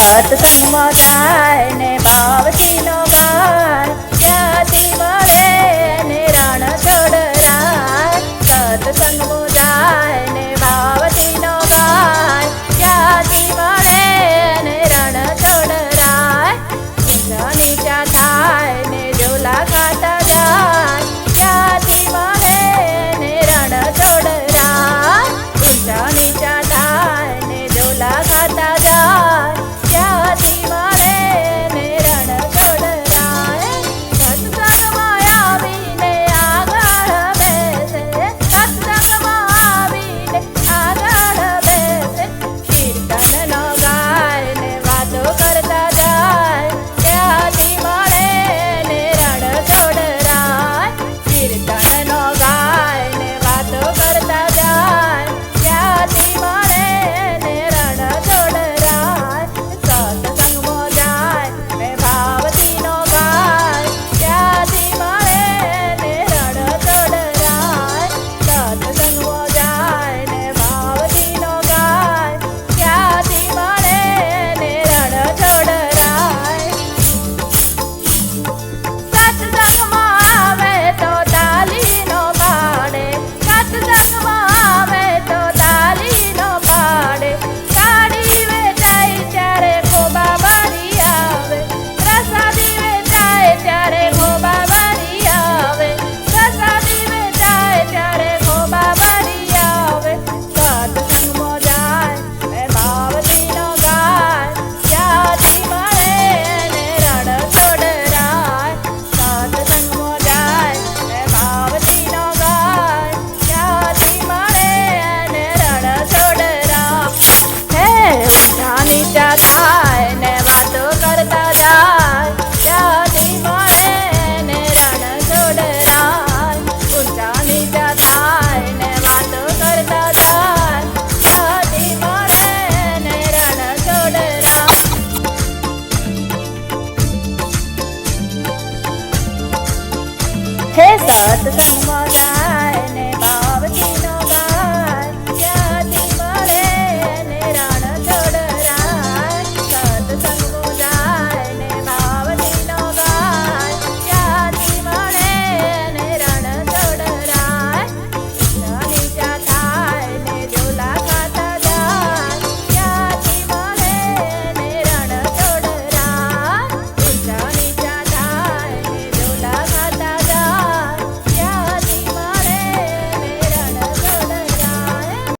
સત્સંગમાં જાય ને ભાવથી નો ગાય, ક્યાંથી મળે ને રણ છોડરાય. સત્સંગમાં જાય ને ભાવથી નો ગાય, ક્યાંથી મળે ને રણ છોડરાય. ઊંચા નીચા થાય ને ઝોલા ખાતા જાય, ક્યાંથી મળે ને રણ છોડરાય. ઊંચા નીચા થાય ને ઝોલા ખાતા જાય, ક્યાંથી મળે ને રણ છોડરાય. સત્સંગમાં આવીને આગળ બેસે, સત્સંગમાં આવીને આગળ બેસે. કીર્તન નો ગાય ને વાતો કરતા જાય, ક્યાંથી મળે ને રણ છોડરાય. કીર્તન નો ગાય ને વાતો કરતા જાય, ક્યાંથી મળે ને રણ છોડરાય. સત્સંગમાં જાય ને ભાવથી નો ગાય, ક્યાંથી મળે ને રણ છોડરાય. સત્સંગમાં જાય ને ભાવથી નો ગાય, ક્યાંથી મળે ને રણ છોડરાય. સત્સંગમાં આવે તો તાલી નો પાડે, સત્સંગમાં આવે તો તાલી નો પાડે. સાડી વેચાય ત્યારે ખોબા ભરી આવે, પ્રસાદી વેચાય ત્યારે ખોબા ભરી આવે. પ્રસાદી વેચાય ત્યારે ખોબા ભરી આવે. સત્સંગમાં જાય ને ભાવથી નો ગાય, ક્યાંથી મળે ને રણ છોડરાય. સત્સંગમાં જાય ને ભાવથી નો ગાય, ક્યાંથી મળે ને રણ છોડરાય. હે ઊંચા નીચા થાય ને વાતો કરતા જાય, ક્યાંથી મળે ને રણ છોડરાય. ઊંચા નીચા થાય ને વાતો કરતા જાય, ક્યાંથી મળે ને રણ છોડરાય. હે સત્સંગમાં જાય